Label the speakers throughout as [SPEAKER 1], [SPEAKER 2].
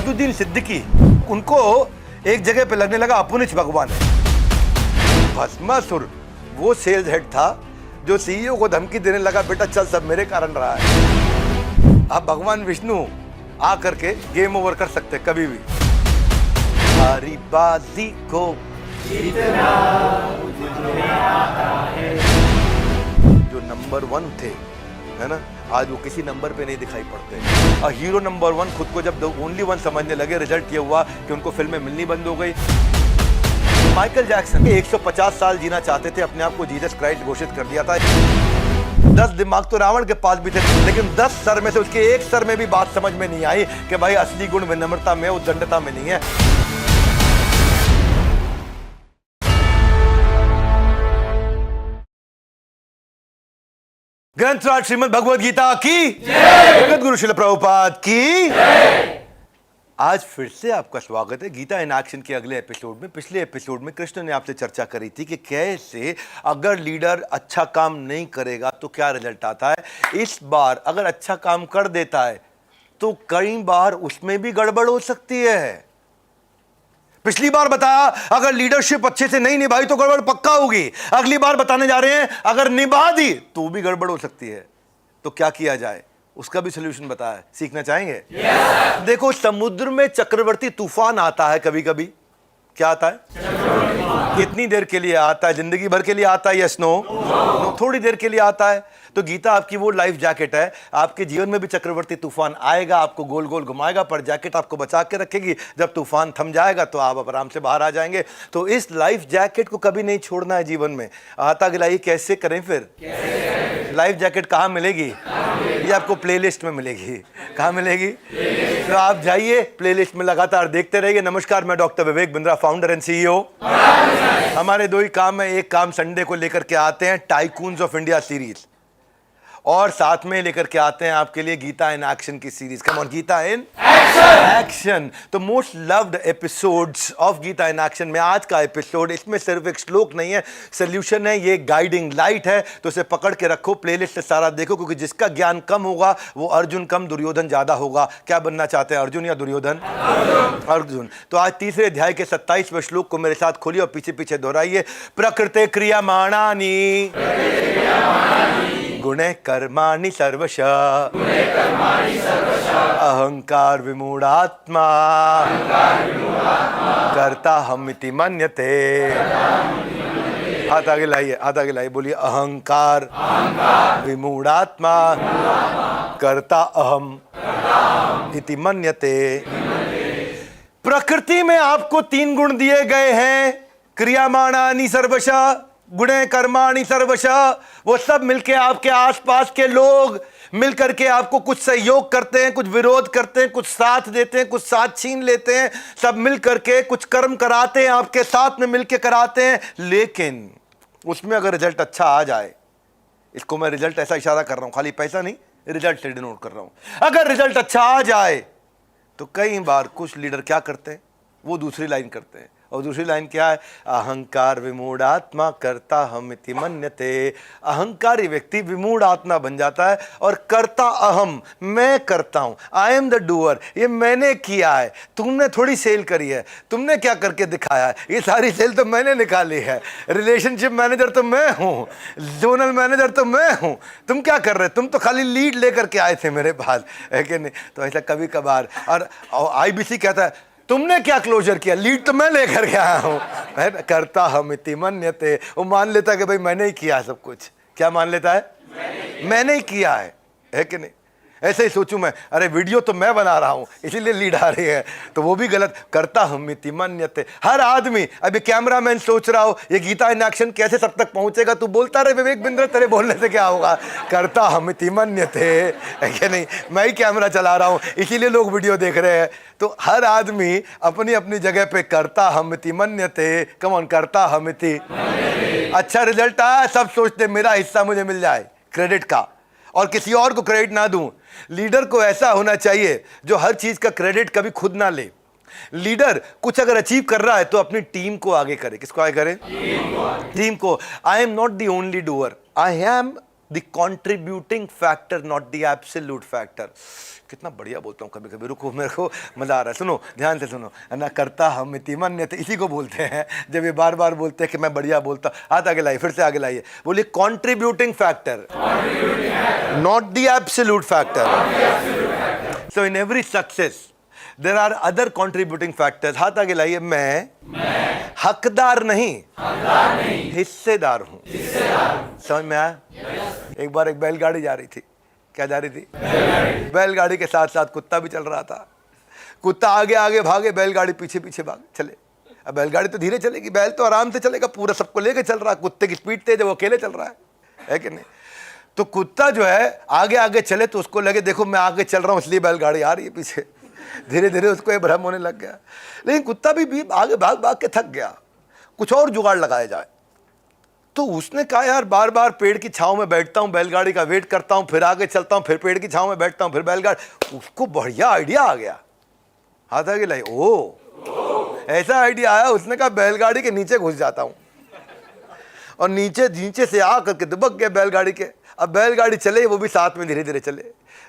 [SPEAKER 1] गयासुद्दीन सिद्दीकी, उनको एक जगह पे लगने लगा अपुनिच भगवान है। भस्मासुर वो सेल्स हेड था जो सीईओ को धमकी देने लगा, बेटा चल सब मेरे कारण रहा है। अब भगवान विष्णु आ करके गेम ओवर कर सकते कभी भी। हरी बाजी को जीतना मुझे आता है। जो नंबर 1 थे, है ना, आज वो किसी नंबर पे नहीं दिखाई पड़ते। और हीरो नंबर 1 खुद को जब ओनली 1 समझने लगे, रिजल्ट ये हुआ कि उनको फिल्में मिलनी बंद हो गई। माइकल जैक्सन 150 साल जीना चाहते थे, अपने आप को जीसस क्राइस्ट घोषित कर दिया था। 10 दिमाग तो रावण के पास भी थे, लेकिन 10 सर में से उसके एक सर में भी बात समझ में नहीं आई कि भाई असली गुण विनम्रता में, उद्दंडता में नहीं है। ग्रंथराज श्रीमद् भगवद गीता की जय, जगत गुरु श्रील प्रभुपाद की जय। आज फिर से आपका स्वागत है गीता इन एक्शन के अगले एपिसोड में। पिछले एपिसोड में कृष्ण ने आपसे चर्चा करी थी कि कैसे अगर लीडर अच्छा काम नहीं करेगा तो क्या रिजल्ट आता है। इस बार अगर अच्छा काम कर देता है तो कई बार उसमें भी गड़बड़ हो सकती है। पिछली बार बताया अगर लीडरशिप अच्छे से नहीं निभाई तो गड़बड़ पक्का होगी। अगली बार बताने जा रहे हैं अगर निभा दी तो भी गड़बड़ हो सकती है। तो क्या किया जाए उसका भी सोल्यूशन बताया, सीखना चाहेंगे? yes. देखो, समुद्र में चक्रवर्ती तूफान आता है कभी कभी। क्या आता है? कितनी देर के लिए आता है? जिंदगी भर के लिए आता है? Yes no? नो, थोड़ी देर के लिए आता है। तो गीता आपकी वो लाइफ जैकेट है। आपके जीवन में भी चक्रवर्ती तूफान आएगा, आपको गोल गोल घुमाएगा, पर जैकेट आपको बचा के रखेगी। जब तूफान थम जाएगा तो आप आराम से बाहर आ जाएंगे। तो इस लाइफ जैकेट को कभी नहीं छोड़ना है जीवन में। आता गिलाई कैसे करें फिर? लाइफ जैकेट कहाँ मिलेगी? ये आपको प्लेलिस्ट में मिलेगी। कहाँ मिलेगी? तो आप जाइए प्लेलिस्ट में, लगातार देखते रहिए। नमस्कार, मैं doctor Vivek Bindra, founder and CEO. हमारे 2 ही काम है। एक काम संडे को लेकर के आते हैं टाइकून्स ऑफ इंडिया सीरीज, और साथ में लेकर के आते हैं आपके लिए गीता इन एक्शन की सीरीज। Come on, Gita in action. तो most loved episodes of Gita in action में आज का एपिसोड, इसमें सिर्फ एक श्लोक नहीं है, सोल्यूशन है। ये गाइडिंग लाइट है, तो इसे पकड़ के रखो, प्लेलिस्ट से सारा देखो, क्योंकि जिसका ज्ञान कम होगा वो अर्जुन कम, दुर्योधन ज्यादा होगा। क्या बनना चाहते हैं, अर्जुन या दुर्योधन? अर्जुन। तो आज तीसरे अध्याय के 27वें श्लोक को मेरे साथ खोलिए और पीछे पीछे दोहराइए। प्रकृते क्रियमाणानि गुणे कर्माणि सर्वशः अहंकार विमूढ़ात्मा कर्ता हमिति मन्यते। हाथ आगे लाइए, हाथ आगे लाइए, बोलिए अहंकार विमूढ़ात्मा कर्ता अहम इति मन्यते। प्रकृति में आपको 3 गुण दिए गए हैं, क्रियामाणानि सर्वशः, गुणे कर्माणि सर्वशः। वो सब मिलके, आपके आसपास के लोग मिलकर के आपको कुछ सहयोग करते हैं, कुछ विरोध करते हैं, कुछ साथ देते हैं, कुछ साथ छीन लेते हैं। सब मिलकर के कुछ कर्म कराते हैं, आपके साथ में मिलके कराते हैं। लेकिन उसमें अगर रिजल्ट अच्छा आ जाए, इसको मैं रिजल्ट ऐसा इशारा कर रहा हूं, खाली पैसा नहीं, रिजल्ट से डिनोट कर रहा हूं। अगर रिजल्ट अच्छा आ जाए तो कई बार कुछ लीडर क्या करते हैं, वो दूसरी लाइन करते हैं। और दूसरी लाइन क्या है? अहंकार विमूढ़ात्मा कर्ता हमिति मन्यते। अहंकारी व्यक्ति विमूढ़ आत्मा बन जाता है और करता अहम, मैं करता हूं, आई एम द डूअर, ये मैंने किया है, तुमने थोड़ी सेल करी है, तुमने क्या करके दिखाया है, ये सारी सेल तो मैंने निकाली है, रिलेशनशिप मैनेजर तो मैं हूं, जोनल मैनेजर तो मैं हूं, तुम क्या कर रहे, तुम तो खाली लीड लेकर के आए थे मेरे पास, है कि नहीं? तो ऐसा कभी कभार। और आईबीसी कहता है तुमने क्या क्लोजर किया, लीड तो मैं लेकर के आया हूं। करता हमिति मन्यते। वो मान लेता है कि भाई मैंने ही किया सब कुछ। क्या मान लेता है? मैंने ही किया है कि नहीं? ऐसे ही सोचूं मैं, अरे वीडियो तो मैं बना रहा हूं इसीलिए लीड आ रही है, तो वो भी गलत। करता हमिति मन्यते। हर आदमी, अभी कैमरामैन सोच रहा हो ये गीता इन एक्शन कैसे सब तक पहुंचेगा, तू बोलता रहे विवेक बिंद्रा, तेरे बोलने से क्या होगा? करता हमिति मन्यते, है कि नहीं? मैं ही कैमरा चला रहा हूं इसीलिए लोग वीडियो देख रहे हैं। तो हर आदमी अपनी अपनी जगह पे करता हमिति मन्यते। कम ऑन, करता हमिति। अच्छा रिजल्ट आया, सब सोचते मेरा हिस्सा मुझे मिल जाए क्रेडिट का, और किसी और को क्रेडिट ना दूं। लीडर को ऐसा होना चाहिए जो हर चीज का क्रेडिट कभी खुद ना ले। लीडर कुछ अगर अचीव कर रहा है तो अपनी टीम को आगे करे। किसको आगे करे? टीम को। I am not the only doer, I am the contributing factor, not the absolute factor. कितना बढ़िया बोलता हूँ कभी कभी, रुको मेरे को मजा आ रहा है, सुनो ध्यान से सुनो। ना करता हम मन्यते, इसी को बोलते हैं जब ये बार बार बोलते हैं कि मैं बढ़िया बोलता। हाथ आगे लाइए, फिर से आगे लाइए, बोलिए contributing factor, not the absolute factor. So in every success there are other contributing factors. हाथ आगे लाइए, मैं हकदार नहीं हिस्सेदार हूं। समझ में आया? एक बार एक बैलगाड़ी जा रही थी। क्या जा रही थी? बैलगाड़ी के साथ साथ कुत्ता भी चल रहा था। कुत्ता आगे आगे भागे, बैलगाड़ी पीछे पीछे भागे चले। अब बैलगाड़ी तो धीरे चलेगी, बैल तो आराम से चलेगा, पूरा सबको लेके चल रहा है। कुत्ते की स्पीड तेज है, वो अकेले चल रहा है कि नहीं? तो कुत्ता जो है आगे आगे चले तो उसको लगे देखो मैं आगे चल रहा हूं इसलिए बैलगाड़ी आ रही है पीछे। धीरे धीरे उसको ये भ्रम होने लग गया। लेकिन कुत्ता भी आगे भाग भाग के थक गया, कुछ और जुगाड़ लगाया जाए। तो उसने कहा यार बार बार पेड़ की छांव में बैठता हूं, बैलगाड़ी का वेट करता हूं, फिर आगे चलता हूं, फिर पेड़ की छांव में बैठता हूं, फिर बैलगाड़ी। उसको बढ़िया आइडिया आ गया। हाथ आगे लाई, ओ ऐसा आइडिया आया। उसने कहा बैलगाड़ी के नीचे घुस जाता हूं, और नीचे से आ करके दुबक गया बैलगाड़ी के। अब बैलगाड़ी चले, वो भी साथ में धीरे धीरे चले।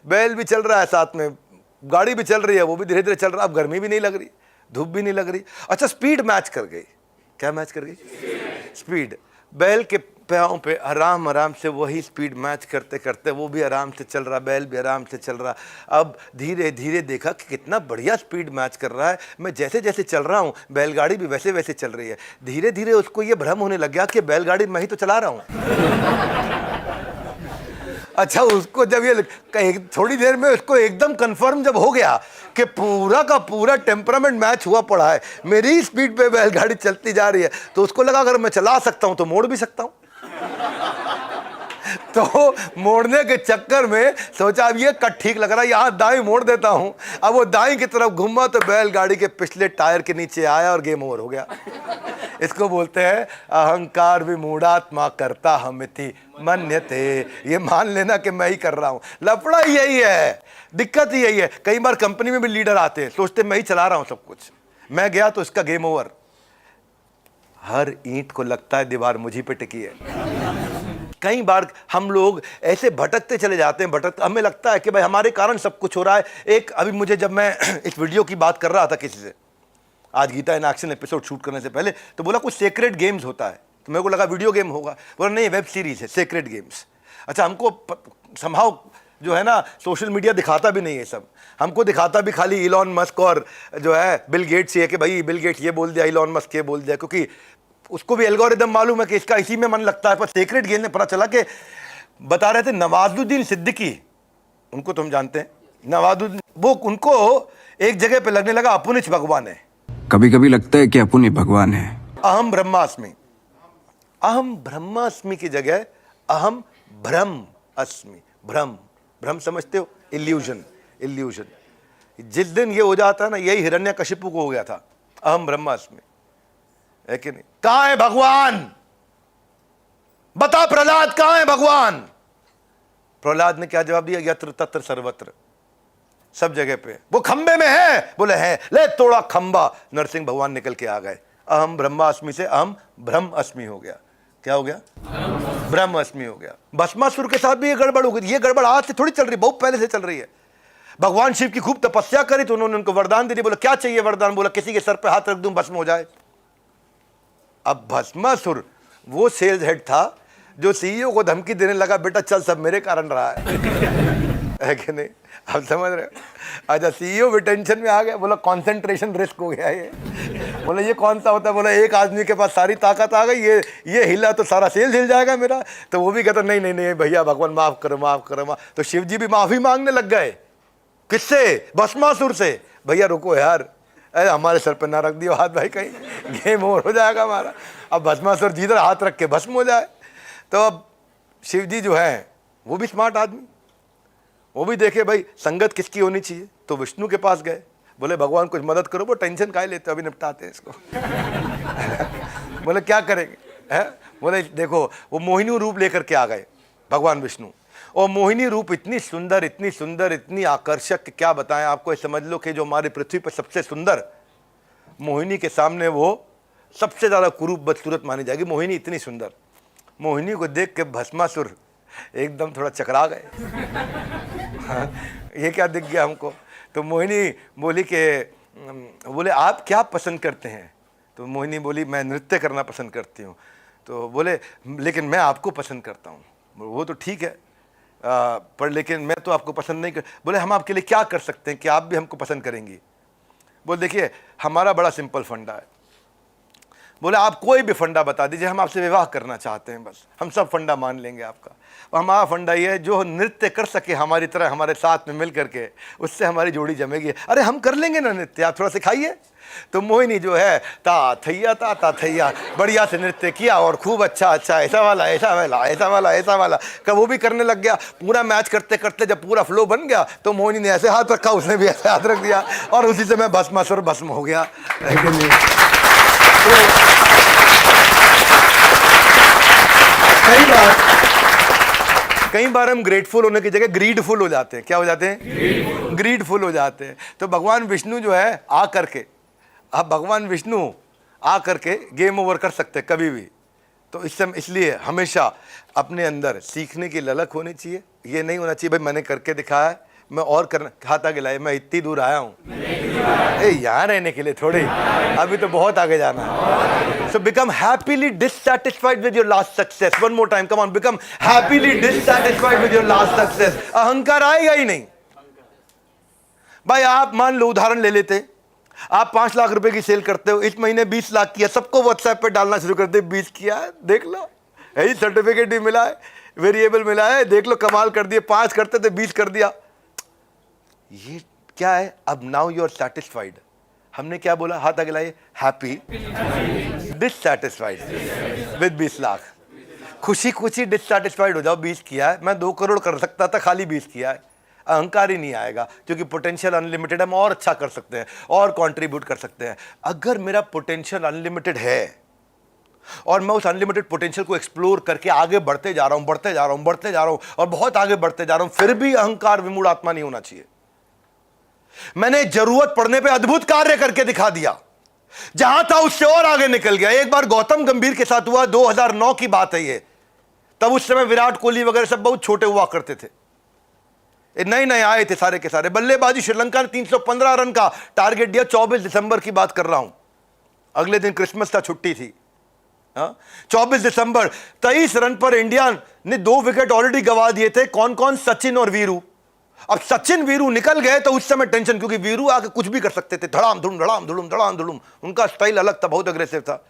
[SPEAKER 1] बैल भी चल रहा है साथ में, गाड़ी भी चल रही है, वो भी धीरे धीरे चल रहा है। अब गर्मी भी नहीं लग रही, धूप भी नहीं लग रही। अच्छा, स्पीड मैच कर गई। क्या मैच कर गई? स्पीड। बैल के पैरों पे आराम आराम से वही स्पीड मैच करते करते वो भी आराम से चल रहा, बैल भी आराम से चल रहा। अब धीरे धीरे देखा कि कितना बढ़िया स्पीड मैच कर रहा है। मैं जैसे जैसे चल रहा हूँ बैलगाड़ी भी वैसे वैसे चल रही है। धीरे धीरे उसको ये भ्रम होने लग गया कि बैलगाड़ी मैं ही तो चला रहा हूँ। अच्छा, उसको जब ये थोड़ी देर में उसको एकदम कंफर्म जब हो गया कि पूरा का पूरा टेम्परामेंट मैच हुआ पड़ा है, मेरी स्पीड पे बैलगाड़ी चलती जा रही है, तो उसको लगा अगर मैं चला सकता हूं तो मोड़ भी सकता हूं। तो मोड़ने के चक्कर में सोचा अब ये कट ठीक लग रहा है, यहां दाएं मोड़ देता हूं। अब वो दाएं की तरफ घूमा तो बैलगाड़ी के पिछले टायर के नीचे आया और गेम ओवर हो गया। इसको बोलते हैं अहंकार विमूढ़ात्मा करता हमिति मन्यते। ये मान लेना कि मैं ही कर रहा हूं। लफड़ा यही है, दिक्कत ही यही है। कई बार कंपनी में भी लीडर आते हैं, सोचते मैं ही चला रहा हूं सब कुछ, मैं गया तो इसका गेम ओवर। हर ईंट को लगता है दीवार मुझी पे टिकी है। कई बार हम लोग ऐसे भटकते चले जाते हैं, हमें लगता है कि भाई हमारे कारण सब कुछ हो रहा है। एक अभी मुझे जब मैं इस वीडियो की बात कर रहा था किसी से, आज Gita in action episode shoot करने से पहले, तो बोला कुछ सेक्रेट गेम्स होता है, तो मेरे को लगा वीडियो गेम होगा। बोला नहीं, वेब सीरीज है सेक्रेट गेम्स। अच्छा, हमको संभाव जो है ना सोशल मीडिया दिखाता भी नहीं है सब, हमको दिखाता भी खाली इलॉन मस्क और जो है बिल गेट्स ये कि भाई बिल गेट्स ये बोल दिया, इलॉन मस्क ये बोल दिया, क्योंकि उसको भी एल्गोरिदम मालूम है कि इसका इसी में मन लगता है। पर सीक्रेट गेम में पता चला कि बता रहे थे नवाजुद्दीन सिद्दीकी, उनको तुम जानते हैं, नवाजुद्दीन, वो उनको एक जगह पे लगने लगा अपुनिच भगवान है।
[SPEAKER 2] कभी कभी लगता है कि अपुन ही भगवान है।
[SPEAKER 1] अहम ब्रह्मास्मि, अहम ब्रह्मास्मि की जगह अहम ब्रह्म अस्मि। भ्रम समझते हो? इल्यूजन। जिस दिन ये हो जाता है ना, यही हिरण्यकशिपु को हो गया था, अहम ब्रह्मास्मि, है कि नहीं? कहां है भगवान? बता प्रहलाद, कहां है भगवान? प्रहलाद ने क्या जवाब दिया? यत्र तत्र सर्वत्र, सब जगह पे। वो खंबे में है, बोले है, ले तोड़ा खंबा, नरसिंह भगवान निकल के आ गए। अहम ब्रह्मास्मि से अहम ब्रह्म अस्मि हो गया। क्या हो गया? ब्रह्म अस्मि हो गया। भस्मासुर के साथ भी ये गड़बड़ हो गई। ये गड़बड़ आज से थोड़ी चल रही, बहुत पहले से चल रही है। भगवान शिव की खूब तपस्या करी तो उन्होंने उनको वरदान दे दिया। बोला क्या चाहिए वरदान? बोला किसी के सर पे हाथ रख दूं भस्म हो जाए। अब भस्मासुर वो सेल्स हेड था जो सीईओ को धमकी देने लगा, बेटा चल सब मेरे कारण रहा है कि नहीं? आप समझ रहे हो? अच्छा, सीईओ भी टेंशन में आ गया, बोला कंसंट्रेशन रिस्क हो गया ये। बोला ये कौन सा होता है? बोला एक आदमी के पास सारी ताकत आ गई, ये हिला तो सारा सेल्स हिल जाएगा मेरा। तो वो भी कहता नहीं भैया भगवान माफ करो। तो शिव जी भी माफी मांगने लग गए। किससे? भस्मासुर से। भैया रुको यार, अरे हमारे सर पे ना रख दियो हाथ भाई, कहीं गेम ओवर हो जाएगा हमारा। अब भस्मासुर जिधर हाथ रख के भस्म हो जाए। तो अब शिव जी जो है वो भी स्मार्ट आदमी, वो भी देखे भाई संगत किसकी होनी चाहिए, तो विष्णु के पास गए। बोले भगवान कुछ मदद करो, वो टेंशन काहे लेते, अभी निपटाते हैं इसको। बोले क्या करेंगे? है बोले देखो, वो मोहिनी रूप लेकर के आ गए भगवान विष्णु। और मोहिनी रूप इतनी सुंदर, इतनी आकर्षक, क्या बताएं आपको। समझ लो कि जो हमारी पृथ्वी पर सबसे सुंदर, मोहिनी के सामने वो सबसे ज़्यादा कुरूप बदसूरत मानी जाएगी। मोहिनी इतनी सुंदर। मोहिनी को देख के भस्मासुर एकदम थोड़ा चकरा गए। हाँ, ये क्या दिख गया हमको। तो मोहिनी बोली कि बोले आप क्या पसंद करते हैं? तो मोहिनी बोली मैं नृत्य करना पसंद करती हूँ। तो बोले लेकिन मैं आपको पसंद करता हूँ। वो तो ठीक है पर लेकिन मैं तो आपको पसंद नहीं कर। बोले हम आपके लिए क्या कर सकते हैं कि आप भी हमको पसंद करेंगी? बोले देखिए हमारा बड़ा सिंपल फंडा है। बोले आप कोई भी फंडा बता दीजिए, हम आपसे विवाह करना चाहते हैं, बस हम सब फंडा मान लेंगे आपका। हमारा फंडा ये है जो नृत्य कर सके हमारी तरह हमारे साथ में मिल करके, उससे हमारी जोड़ी जमेगी। अरे हम कर लेंगे ना नृत्य, आप थोड़ा सिखाइए। तो मोहिनी जो है ता थैया बढ़िया से नृत्य किया और खूब अच्छा ऐसा वाला ऐसा वाला ऐसा वाला ऐसा वाला का वो भी करने लग गया। पूरा मैच करते करते जब पूरा फ्लो बन गया तो मोहिनी ने ऐसे हाथ रखा, उसने भी ऐसे हाथ रख दिया और उसी से मैं भस्मासुर भस्म हो गया। कई बार हम ग्रेटफुल होने की जगह ग्रीडफुल हो जाते हैं। क्या हो जाते हैं? ग्रीडफुल हो जाते हैं। तो भगवान विष्णु जो है आ करके, अब भगवान विष्णु आ करके गेम ओवर कर सकते हैं कभी भी। तो इसलिए हमेशा अपने अंदर सीखने की ललक होनी चाहिए। ये नहीं होना चाहिए भाई मैंने करके दिखाया है, मैं और करना खाता गिलाए, मैं इतनी दूर आया हूँ, यहाँ रहने के लिए थोड़े, अभी तो बहुत आगे जाना है। So become happily dissatisfied with your last success. One more time, come on, become happily dissatisfied with your last success. अहंकार आएगा ही नहीं। भाई आप मान लो उदाहरण ले लेते, आप 5 लाख रुपए की सेल करते हो, इस महीने 20 लाख किया, सबको व्हाट्सएप पे डालना शुरू कर दे 20 किया है, देख लो यही सर्टिफिकेट भी मिला है, वेरिएबल मिला है, देख लो कमाल कर दिए। 5 करते थे 20 कर दिया। ये क्या है? अब नाउ यू आर सेटिस्फाइड। हमने क्या बोला? हाथ आगे लाइए, हैप्पी डिससैटिस्फाइड विद 20 लाख। खुशी खुशी डिससैटिस्फाइड हो जाओ। 20 किया है, मैं 2 करोड़ कर सकता था, खाली 20 किया है। अहंकार ही नहीं आएगा क्योंकि पोटेंशियल अनलिमिटेड, हम और अच्छा कर सकते हैं और कंट्रीब्यूट कर सकते हैं। अगर मेरा पोटेंशियल अनलिमिटेड है और मैं उस अनलिमिटेड पोटेंशियल को एक्सप्लोर करके आगे बढ़ते जा रहा हूं, बढ़ते जा रहा हूं, बढ़ते जा रहा हूं और बहुत आगे बढ़ते जा रहा हूं, फिर भी अहंकार विमूढ़ आत्मा नहीं होना चाहिए। मैंने जरूरत पड़ने पे अद्भुत कार्य करके दिखा दिया, जहां था उससे और आगे निकल गया। एक बार गौतम गंभीर के साथ हुआ, 2009 की बात है ये। तब उस समय विराट कोहली वगैरह सब बहुत छोटे हुआ करते थे, नए नए आए थे सारे के सारे। बल्लेबाजी श्रीलंका ने 315 रन का टारगेट दिया। 24 दिसंबर की बात कर रहा हूं, अगले दिन क्रिसमस था, छुट्टी थी। 24 दिसंबर 23 रन पर इंडिया ने 2 विकेट ऑलरेडी गंवा दिए थे। कौन कौन? सचिन और वीरू। अब सचिन वीरू निकल गए तो उस समय टेंशन, क्योंकि वीरू आके कुछ भी कर सकते थे, धड़ाम धुड़ुम धड़ाम धुड़ुम धड़ाम धुड़ुम, उनका स्टाइल अलग था, बहुत अग्रेसिव था।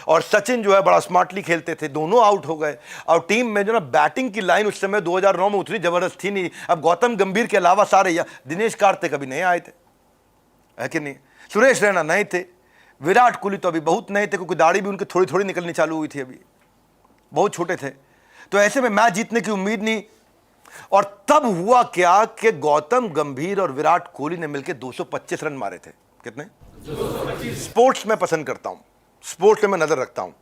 [SPEAKER 1] और सचिन जो है बड़ा स्मार्टली खेलते थे। दोनों आउट हो गए और टीम में जो ना बैटिंग की लाइन उस समय 2009 में उतनी जबरदस्त थी नहीं। अब गौतम गंभीर के अलावा सारे, या दिनेश कार्तिक कभी नए आए थे, है कि नहीं, सुरेश रैना नए थे, विराट कोहली तो अभी बहुत नए थे क्योंकि दाढ़ी भी उनकी थोड़ी थोड़ी निकलनी चालू हुई थी, अभी बहुत छोटे थे। तो ऐसे में मैच जीतने की उम्मीद नहीं। और तब हुआ क्या कि गौतम गंभीर और विराट कोहली ने मिलकर 225 रन मारे थे। कितने? 225। स्पोर्ट्स में पसंद करता हूं, स्पोर्ट्स में मैं नजर रखता हूं,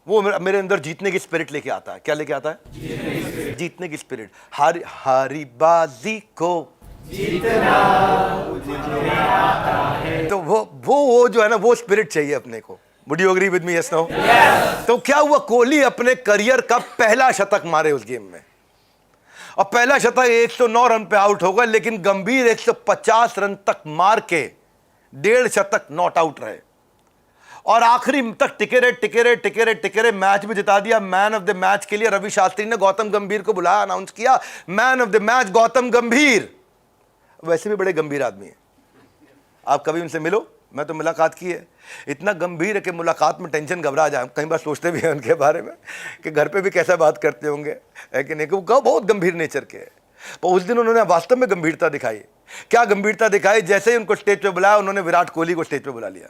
[SPEAKER 1] वो मेरे अंदर जीतने की स्पिरिट लेके आता है। क्या लेके आता है? जीतने की स्पिरिट। हारी बाजी को जीतना आता है। तो वो जो है ना, वो स्पिरिट चाहिए अपने को। Would you agree with me? Yes no? तो क्या हुआ? कोहली अपने करियर का पहला शतक मारे उस गेम में, और पहला शतक 109 रन पे आउट हो गए, लेकिन गंभीर 150 रन तक मार के 1.5 शतक नॉट आउट रहे और आखिरी तक टिके रहे, मैच भी जिता दिया। मैन ऑफ द मैच के लिए रवि शास्त्री ने गौतम गंभीर को बुलाया, अनाउंस किया, man of the match Gautam गंभीर। वैसे भी बड़े गंभीर आदमी है, आप कभी उनसे मिलो, मैं तो मुलाकात की है। इतना गंभीर है कि मुलाकात में टेंशन घबरा जाए। कई बार सोचते भी हैं उनके बारे में कि घर पे भी कैसा बात करते होंगे, है कि नहीं, कि वो बहुत गंभीर नेचर के है। पर उस दिन उन्होंने वास्तव में गंभीरता दिखाई। क्या गंभीरता दिखाई? जैसे ही उनको स्टेज पे बुलाया, उन्होंने विराट कोहली को स्टेज पे बुला लिया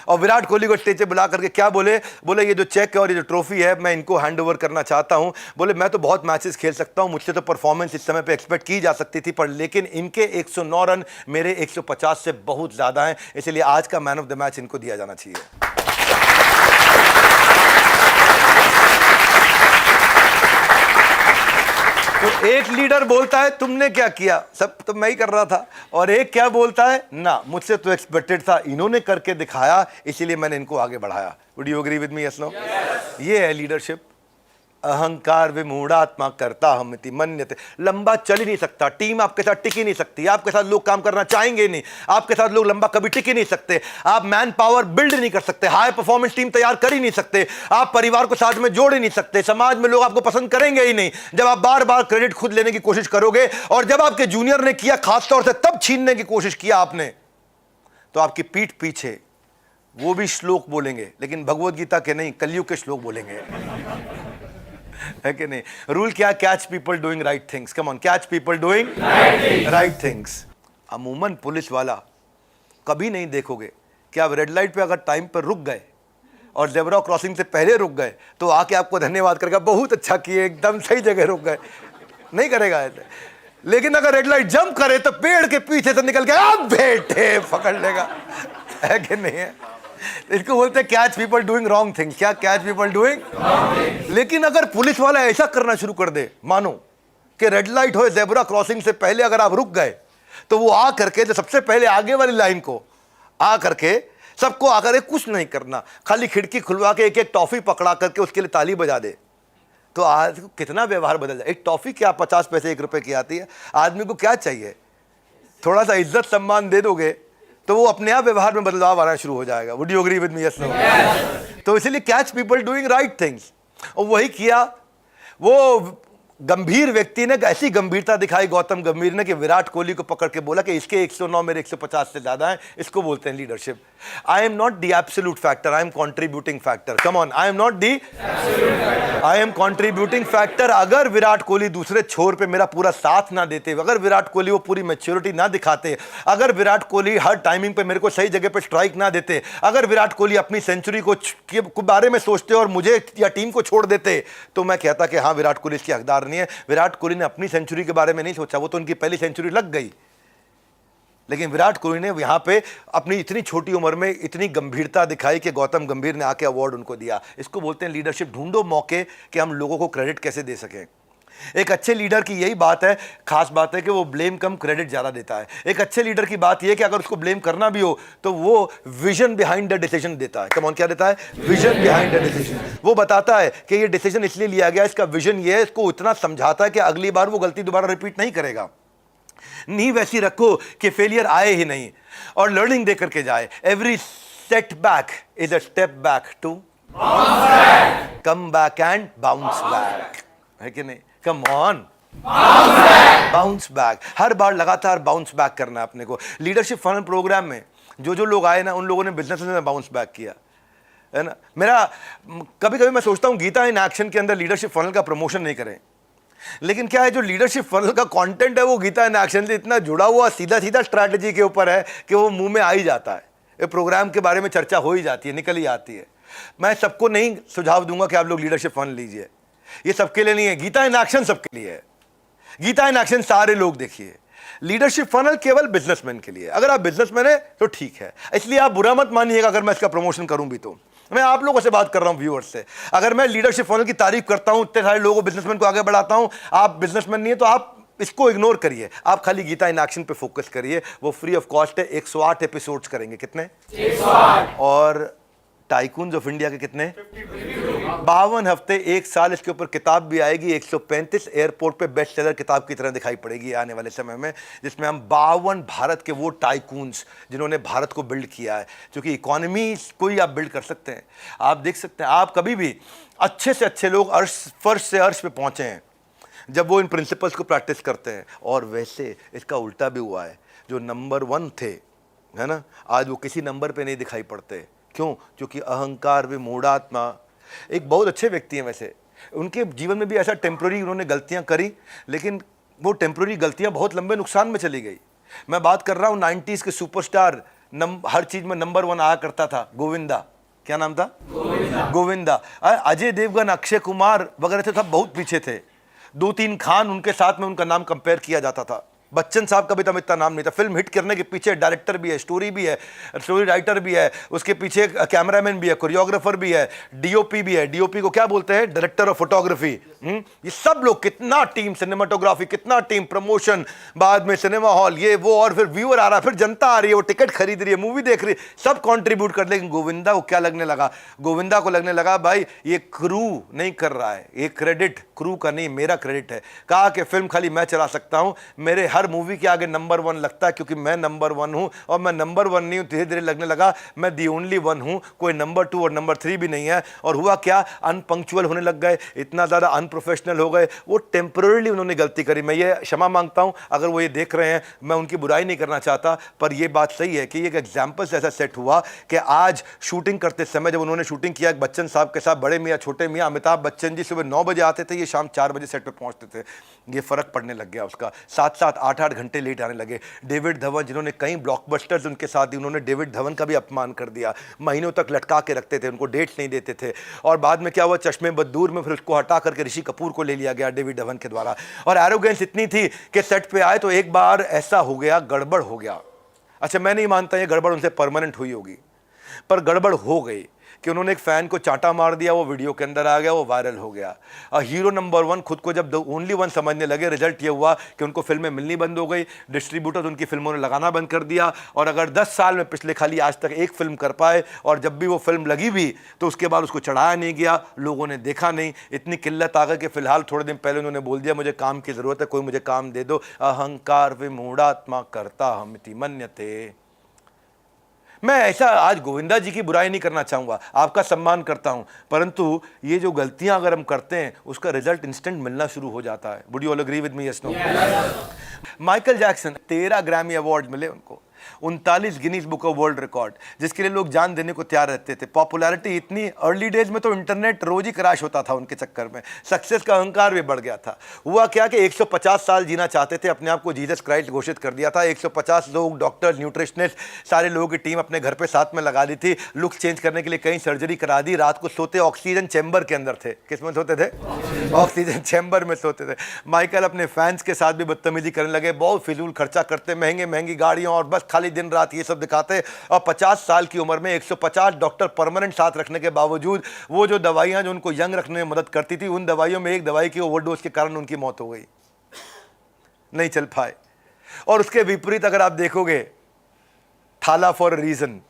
[SPEAKER 1] और विराट कोहली को स्टेज पे बुला करके क्या बोले? बोले ये जो चेक है और ये जो ट्रॉफी है, मैं इनको हैंड ओवर करना चाहता हूं। बोले मैं तो बहुत मैचेस खेल सकता हूं, मुझसे तो परफॉर्मेंस इस समय पे एक्सपेक्ट की जा सकती थी, पर लेकिन इनके 109 रन मेरे 150 से बहुत ज्यादा हैं, इसलिए आज का मैन ऑफ द मैच इनको दिया जाना चाहिए। तो एक लीडर बोलता है तुमने क्या किया, सब तो मैं ही कर रहा था, और एक क्या बोलता है, ना मुझसे तो एक्सपेक्टेड था, इन्होंने करके दिखाया, इसीलिए मैंने इनको आगे बढ़ाया। Would you agree with me? Yes no? ये है लीडरशिप। अहंकार विमूढ़ात्मा करता हमिति मन्यते। लंबा चल ही नहीं सकता, टीम आपके साथ टिक ही नहीं सकती, आपके साथ लोग काम करना चाहेंगे नहीं, आपके साथ लोग लंबा कभी टिक ही नहीं सकते, आप मैन पावर बिल्ड नहीं कर सकते, हाई परफॉर्मेंस टीम तैयार कर ही नहीं सकते, आप परिवार को साथ में जोड़ ही नहीं सकते, समाज में लोग आपको पसंद करेंगे ही नहीं जब आप बार बार क्रेडिट खुद लेने की कोशिश करोगे। और जब आपके जूनियर ने किया, खासतौर से तब छीनने की कोशिश किया आपने, तो आपकी पीठ पीछे वो भी श्लोक बोलेंगे, लेकिन भगवत गीता के नहीं, कलयुग के श्लोक बोलेंगे, है कि नहीं? रूल क्या? Catch people doing right things. Come on, catch people doing right things. अमूमन पुलिस वाला कभी नहीं देखोगे कि आप रेड लाइट पे अगर टाइम पर रुक गए और जेब्रा क्रॉसिंग से पहले रुक गए तो आके आपको धन्यवाद करेगा, बहुत अच्छा किए, एकदम सही जगह रुक गए, नहीं करेगा ऐसे। लेकिन अगर रेड लाइट जंप करे तो पेड़ के पीछे से निकल के आप बेटे पकड़ लेगा, है कि नहीं है? इसको बोलते हैं catch people doing wrong things. क्या? Catch people doing. लेकिन अगर पुलिस वाला ऐसा करना शुरू कर दे, मानो कि रेड लाइट हो, जेब्रा क्रॉसिंग से पहले अगर आप रुक गए, तो वो आ करके जो सबसे पहले आगे वाली लाइन को आ करके सबको आकर कुछ नहीं करना, खाली खिड़की खुलवा के एक एक टॉफी पकड़ा करके उसके लिए ताली बजा दे, तो आज कितना व्यवहार बदल जाए। एक टॉफी क्या 50 पैसे 1 रुपए की आती है, आदमी को क्या चाहिए? थोड़ा सा इज्जत सम्मान दे दोगे तो वो अपने आप व्यवहार में बदलाव आना शुरू हो जाएगा। Would you agree with me? Yes no? तो इसलिए catch people doing right things. और वही किया वो गंभीर व्यक्ति ने, ऐसी गंभीरता दिखाई गौतम गंभीर ने कि विराट कोहली को पकड़ के बोला कि इसके 109 मेरे 150 से ज्यादा हैं। इसको बोलते हैं leadership. I am not the absolute factor, I am contributing factor. Come on, I am not the, I am contributing factor. अगर विराट कोहली दूसरे छोर पे मेरा पूरा साथ ना देते, अगर विराट कोहली वो पूरी मैच्योरिटी ना दिखाते, अगर विराट कोहली हर टाइमिंग पे मेरे को सही जगह पे स्ट्राइक ना देते, अगर विराट कोहली अपनी सेंचुरी को बारे में सोचते और मुझे या टीम को छोड़ देते, तो मैं कहता कि हाँ, विराट कोहली इसकी हकदार नहीं है। विराट कोहली ने अपनी सेंचुरी के बारे में नहीं सोचा, वो तो उनकी पहली सेंचुरी लग गई। लेकिन विराट कोहली ने यहां पे अपनी इतनी छोटी उम्र में इतनी गंभीरता दिखाई कि गौतम गंभीर ने आके अवार्ड उनको दिया। इसको बोलते हैं लीडरशिप। ढूंढो मौके कि हम लोगों को क्रेडिट कैसे दे सकें। एक अच्छे लीडर की यही बात है, खास बात है कि वो ब्लेम कम क्रेडिट ज्यादा देता है। एक अच्छे लीडर की बात यह कि अगर उसको ब्लेम करना भी हो तो वो विजन बिहाइंड द डिसीजन देता है। कम ऑन, क्या देता है? Vision behind the decision. वो बताता है कि ये डिसीजन इसलिए लिया गया, इसका विजन ये है, इसको इतना समझाता है कि अगली बार वो गलती दोबारा रिपीट नहीं करेगा। नींव वैसी रखो कि फेलियर आए ही नहीं और लर्निंग दे करके जाए। Every setback is a step back to come back and bounce back, है कि नहीं? Come on, bounce back. हर बार लगातार बाउंस बैक करना है अपने को। लीडरशिप फनल प्रोग्राम में जो जो लोग आए ना, उन लोगों ने बिजनेस में बाउंस बैक किया, है ना। मेरा कभी कभी मैं सोचता हूँ गीता इन एक्शन के अंदर लीडरशिप फनल का प्रमोशन नहीं करें, लेकिन क्या है, जो लीडरशिप फनल का कंटेंट है वो गीता इन एक्शन से इतना जुड़ा हुआ सीधा सीधा स्ट्रैटेजी के ऊपर है कि वो मुंह में आ ही जाता है। ये प्रोग्राम के बारे में चर्चा हो ही जाती है, निकल ही आती है। मैं सबको नहीं सुझाव दूंगा कि आप लोग लीडरशिप फनल लीजिए, ये सबके लिए नहीं है। गीता इन एक्शन सबके लिए है। गीता इन एक्शन सारे लोग देखिए। लीडरशिप फनल केवल बिजनेसमैन के लिए। अगर आप बिजनेसमैन है तो ठीक है, इसलिए आप बुरा मत मानिएगा अगर मैं इसका प्रमोशन करूं भी। तो मैं आप लोगों से बात कर रहा हूं, व्यूअर्स से। अगर मैं लीडरशिप फनल की तारीफ करता हूं, इतने सारे लोगों को, बिजनेसमैन को आगे बढ़ाता हूं, आप बिजनेसमैन नहीं है तो आप इसको इग्नोर करिए। आप खाली गीता इन एक्शन पे फोकस करिए। वो फ्री ऑफ कॉस्ट है। 108 एपिसोड्स करेंगे। कितने? 108। और टाइकून्स ऑफ इंडिया के कितने? 52 हफ्ते, 1 साल। इसके ऊपर किताब भी आएगी। 135 एयरपोर्ट पे बेस्ट सेलर किताब की तरह दिखाई पड़ेगी आने वाले समय में, जिसमें हम 52 भारत के वो टाइकून्स जिन्होंने भारत को बिल्ड किया है, क्योंकि इकोनॉमी को ही आप बिल्ड कर सकते हैं। आप देख सकते हैं, आप कभी भी अच्छे से अच्छे लोग फर्श से अर्श पे पहुंचे हैं जब वो इन प्रिंसिपल्स को प्रैक्टिस करते हैं। और वैसे इसका उल्टा भी हुआ है। जो नंबर 1 थे, है ना, आज वो किसी नंबर पे नहीं दिखाई पड़ते। क्यों? क्योंकि अहंकार विमूढ़ात्मा। एक बहुत अच्छे व्यक्ति हैं वैसे, उनके जीवन में भी ऐसा टेम्प्रेरी उन्होंने गलतियां करी, लेकिन वो टेम्प्रेरी गलतियां बहुत लंबे नुकसान में चली गई। मैं बात कर रहा हूँ 90s के सुपरस्टार, हर चीज में नंबर 1 आया करता था, गोविंदा। क्या नाम था? गोविंदा। अजय देवगन, अक्षय कुमार वगैरह थे, सब बहुत पीछे थे। 2-3 खान उनके साथ में उनका नाम कंपेयर किया जाता था। बच्चन साहब का भी तब इतना नाम नहीं था। फिल्म हिट करने के पीछे डायरेक्टर भी है, स्टोरी भी है, स्टोरी राइटर भी है, उसके पीछे कैमरामैन भी है, कोरियोग्राफर भी है, डीओपी भी है। डीओपी को क्या बोलते हैं? Director of photography. ये सब लोग, कितना टीम, सिनेमाटोग्राफी, कितना टीम, प्रमोशन, बाद में सिनेमा हॉल, ये वो, और फिर व्यूअर आ रहा है, फिर जनता आ रही है, वो टिकट खरीद रही है, मूवी देख रही है, सब कॉन्ट्रीब्यूट कर। लेकिन गोविंदा को क्या लगने लगा? गोविंदा को लगने लगा भाई ये क्रू नहीं कर रहा है, ये क्रेडिट क्रू का नहीं, मेरा क्रेडिट है। कहा कि फिल्म खाली मैं चला सकता हूं, मेरे हर मूवी के आगे नंबर 1 लगता है, क्योंकि मैं नंबर 1 हूं, और मैं नंबर 1 नहीं हूं। धीरे धीरे लगने लगा मैं दी ओनली 1 हूं, कोई नंबर 2 और नंबर 3 भी नहीं है। और हुआ क्या? अनपंक्चुअल होने लग गए, इतना ज़्यादा अनप्रोफेशनल हो गए। वो टेम्पररीली उन्होंने गलती करी, मैं ये क्षमा मांगता हूं अगर वो ये देख रहे हैं, मैं उनकी बुराई नहीं करना चाहता, पर ये बात सही है कि एक एग्जाम्पल से ऐसा सेट हुआ कि आज शूटिंग करते समय, जब उन्होंने शूटिंग किया बच्चन साहब के साथ, बड़े मियाँ छोटे मियाँ, अमिताभ बच्चन जी सुबह 9 बजे आते थे, ये शाम 4 बजे सेट पे पहुंचते थे। ये फर्क पड़ने लग गया उसका, 7-7 8-8 घंटे लेट आने लगे। डेविड धवन, जिन्होंने कई ब्लॉकबस्टर्स उनके साथ दी, उन्होंने डेविड धवन का भी अपमान कर दिया, महीनों तक लटका के रखते थे, उनको डेट्स नहीं देते थे। और बाद में क्या हुआ? चश्मे बदूर में फिर उसको हटा करके ऋषि कपूर को ले लिया गया डेविड धवन के द्वारा। और एरोगेंस इतनी थी कि सेट पे आए तो एक बार ऐसा हो गया, गड़बड़ हो गया। अच्छा, मैं नहीं मानता ये गड़बड़ उनसे परमानेंट हुई होगी, पर गड़बड़ हो गई कि उन्होंने एक फैन को चांटा मार दिया, वो वीडियो के अंदर आ गया, वो वायरल हो गया। और हीरो नंबर 1 खुद को जब द ओनली 1 समझने लगे, रिजल्ट ये हुआ कि उनको फिल्में मिलनी बंद हो गई, डिस्ट्रीब्यूटर उनकी फिल्मों ने लगाना बंद कर दिया। और अगर 10 साल में पिछले खाली आज तक एक फिल्म कर पाए, और जब भी वो फिल्म लगी भी तो उसके बाद उसको चढ़ाया नहीं गया, लोगों ने देखा नहीं। इतनी किल्लत आ गई कि फिलहाल थोड़े दिन पहले उन्होंने बोल दिया मुझे काम की ज़रूरत है, कोई मुझे काम दे दो। अहंकार विमूढ़ात्मा करता हमिति मन्यते। मैं ऐसा आज गोविंदा जी की बुराई नहीं करना चाहूँगा, आपका सम्मान करता हूँ, परंतु ये जो गलतियाँ अगर हम करते हैं उसका रिजल्ट इंस्टेंट मिलना शुरू हो जाता है। Would you all agree with me? Yes no? Michael Jackson, 13 Grammy award मिले उनको, 39 Guinness book of world record, जिसके लिए लोग जान देने को तैयार रहते थे। पॉपुलैरिटी इतनी, अर्ली डेज में तो इंटरनेट रोज ही क्रैश होता था उनके चक्कर में, सक्सेस का अहंकार भी बढ़ गया था। हुआ क्या कि 150 साल जीना चाहते थे, अपने आप को जीसस क्राइस्ट घोषित कर दिया था। 150 लोग, डॉक्टर्स, न्यूट्रिशनिस्ट, सारे लोगों की टीम अपने घर पे साथ में लगा दी थी। लुक चेंज करने के लिए कहीं सर्जरी करा दी। रात को सोते ऑक्सीजन चैम्बर के अंदर थे। किस में सोते थे? ऑक्सीजन चैम्बर में सोते थे। माइकल अपने फैंस के साथ भी बदतमीजी करने लगे, बहुत फिजूल खर्चा करते, महंगी महंगी गाड़ियाँ, और बस खाली दिन रात ये सब दिखाते। और 50 साल की उम्र में 150 डॉक्टर परमानेंट साथ रखने के बावजूद वो जो दवाइयां जो उनको यंग रखने में मदद करती थी, उन दवाइयों में एक दवाई की ओवरडोज के कारण उनकी मौत हो गई, नहीं चल पाए। और उसके विपरीत अगर आप देखोगे, थाला फॉर रीजन,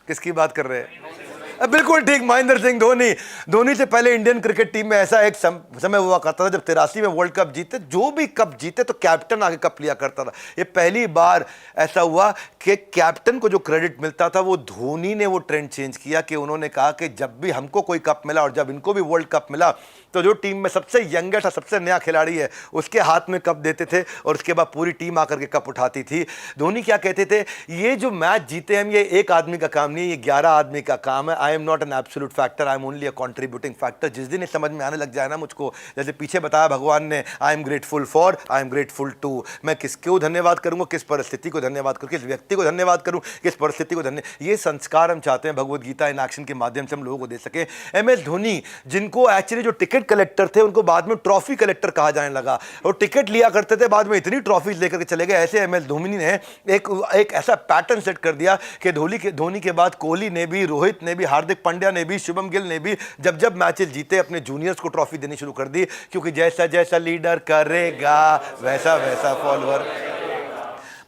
[SPEAKER 1] किसकी बात कर रहे हैं? बिल्कुल ठीक, महेंद्र सिंह धोनी। धोनी से पहले इंडियन क्रिकेट टीम में ऐसा एक समय हुआ करता था जब 83 में वर्ल्ड कप जीते, जो भी कप जीते तो कैप्टन आगे कप लिया करता था। ये पहली बार ऐसा हुआ कि कैप्टन को जो क्रेडिट मिलता था, वो धोनी ने वो ट्रेंड चेंज किया कि उन्होंने कहा कि जब भी हमको कोई कप मिला और जब इनको भी वर्ल्ड कप मिला तो जो टीम में सबसे यंगेस्ट और सबसे नया खिलाड़ी है उसके हाथ में कप देते थे, और उसके बाद पूरी टीम आकर के कप उठाती थी। धोनी क्या कहते थे? ये जो मैच जीते हम, ये एक आदमी का काम नहीं है, ये 11 आदमी का काम है। I am not an absolute factor, I am only a contributing factor. जिस दिन ये समझ में आने लग जाए ना मुझको, जैसे पीछे बताया भगवान ने, I am grateful for, I am grateful to. मैं किसको धन्यवाद करूंगा, किस परिस्थिति को धन्यवाद करूँ, किस व्यक्ति को धन्यवाद करूँ, किस परिस्थिति को धन्यवाद। ये संस्कार हम चाहते हैं भगवद गीता इन एक्शन के माध्यम से हम लोगों को दे सके। MS धोनी, जिनको एक्चुअली जो टिकट कलेक्टर थे उनको बाद में ट्रॉफी कलेक्टर कहा जाने लगा, और टिकट लिया करते थे, बाद में इतनी ट्रॉफीज लेकर के चले गए। ऐसे MS धोनी ने एक ऐसा पैटर्न सेट कर दिया कि धोनी के बाद कोहली ने भी, रोहित ने भी, हार्दिक पांड्या ने भी, शुभम गिल ने भी जब जब मैचेस जीते अपने जूनियर्स को ट्रॉफी देनी शुरू कर दी, क्योंकि जैसा जैसा लीडर करेगा वैसा वैसा फॉलोअर।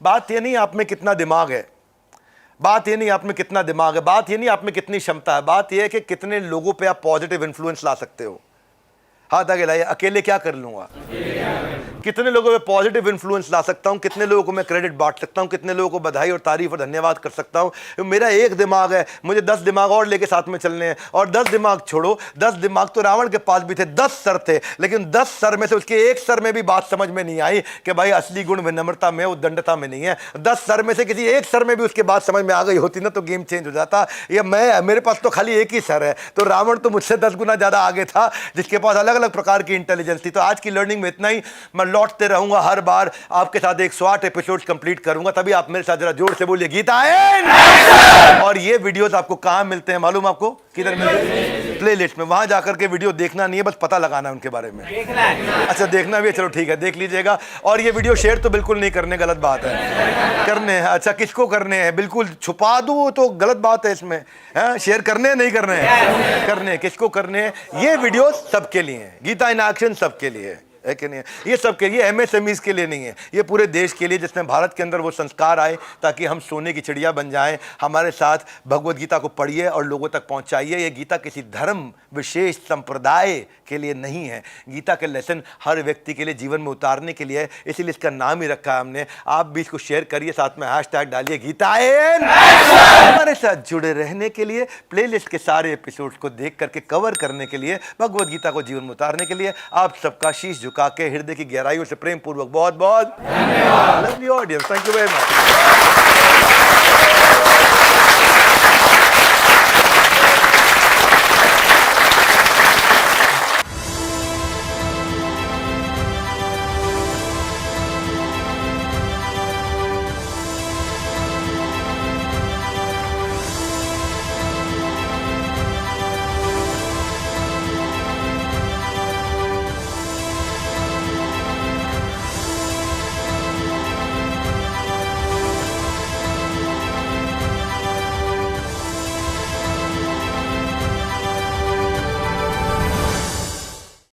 [SPEAKER 1] बात ये नहीं आप में कितना दिमाग है, बात ये नहीं आप में कितना दिमाग है, बात ये नहीं आप में कितनी क्षमता है, बात ये है कि कितने लोगों पे आप पॉजिटिव इन्फ्लुएंस ला सकते हो। हाथ आगे लाइए, अकेले क्या कर लूंगा, कितने लोगों पे पॉजिटिव इन्फ्लुएंस ला सकता हूं, कितने लोगों को मैं क्रेडिट बांट सकता हूं, कितने लोगों को बधाई और तारीफ और धन्यवाद कर सकता हूं। मेरा एक दिमाग है, मुझे 10 दिमाग और लेके साथ में चलने हैं। और 10 दिमाग छोड़ो, 10 दिमाग तो रावण के पास भी थे, 10 सर थे, लेकिन 10 सर में से उसके एक सर में भी बात समझ में नहीं आई कि भाई असली गुण विनम्रता में, उद्दंडता में नहीं है। 10 सर में से किसी एक सर में भी उसके बात समझ में आ गई होती ना, तो गेम चेंज हो जाता। ये मेरे पास तो खाली एक ही सर है, तो रावण तो मुझसे 10 गुना ज्यादा आगे था, जिसके पास अलग अलग प्रकार की इंटेलिजेंस थी। तो आज की लर्निंग में इतना ही। मैं लौटते रहूंगा हर बार आपके साथ 108 एपिसोड कंप्लीट करूंगा, तभी आप मेरे साथ जरा जोर से बोलिए गीतायन। और ये वीडियोस आपको कहां मिलते हैं मालूम आपको? किधर मिलते हैं? प्लेलिस्ट में। वहां जाकर के वीडियो देखना नहीं है, बस पता लगाना है उनके बारे में। अच्छा देखना भी है, चलो ठीक है देख लीजिएगा। और ये वीडियो शेयर तो बिल्कुल नहीं करने, गलत बात है। करने हैं, अच्छा किसको करने हैं? बिल्कुल छुपा दूं तो गलत बात है इसमें। शेयर करने नहीं करने हैं, करने किसको करने हैं? ये वीडियो सबके लिए है, गीता इन एक्शन सबके लिए है कि नहीं है? ये सबके लिए, एमएसएमईज के लिए नहीं है, ये पूरे देश के लिए, जिसमें भारत के अंदर वो संस्कार आए ताकि हम सोने की चिड़िया बन जाएं। हमारे साथ भगवत गीता को पढ़िए और लोगों तक पहुंचाइए। ये गीता किसी धर्म विशेष संप्रदाय के लिए नहीं है, गीता के लेसन हर व्यक्ति के लिए जीवन में उतारने के लिए है, इसीलिए इसका नाम ही रखा है हमने। आप भी इसको शेयर करिए, साथ में हैशटैग डालिए गीतायन। हमारे साथ जुड़े रहने के लिए, प्लेलिस्ट के सारे एपिसोड्स को देख करके कवर करने के लिए, भगवत गीता को जीवन में उतारने के लिए आप सबका शीश झुका के हृदय की गहराइयों से प्रेम पूर्वक बहुत बहुत धन्यवाद। Lovely audience, thank you very much.